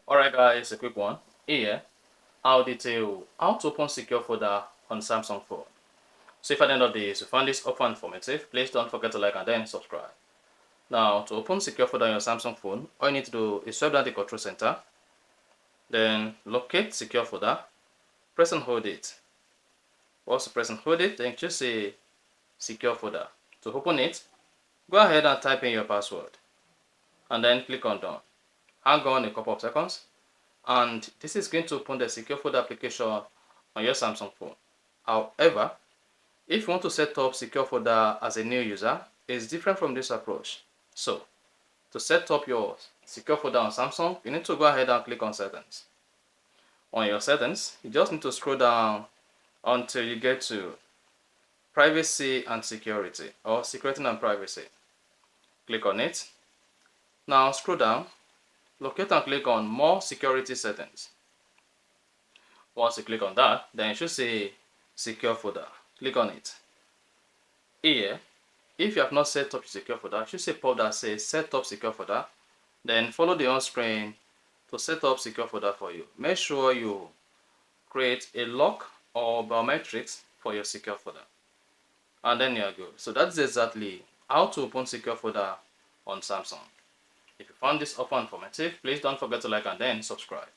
Alright guys, a quick one. Here, I'll detail how to open secure folder on Samsung phone. So if at the end of this you found this offer informative, please don't forget to like and then subscribe. Now, to open secure folder on your Samsung phone, all you need to do is swipe down the control center, then locate secure folder, press and hold it. Once you press and hold it, then choose a secure folder. To open it, go ahead and type in your password, and then click on done. Hang on a couple of seconds, and this is going to open the secure folder application on your Samsung phone. However, if you want to set up secure folder as a new user, it's different from this approach. So, to set up your secure folder on Samsung, you need to go ahead and click on settings. On your settings, you just need to scroll down until you get to privacy and security, or security and privacy. Click on it. Now scroll down, locate and click on more security settings. Once you click on that, then you should say secure folder. Click on it. Here, if you have not set up your secure folder, you should say pop that says set up secure folder. Then follow the on screen to set up secure folder for you. Make sure you create a lock or biometrics for your secure folder, and then you are good. So that's exactly how to open secure folder on Samsung. If you found this offer informative, please don't forget to like and then subscribe.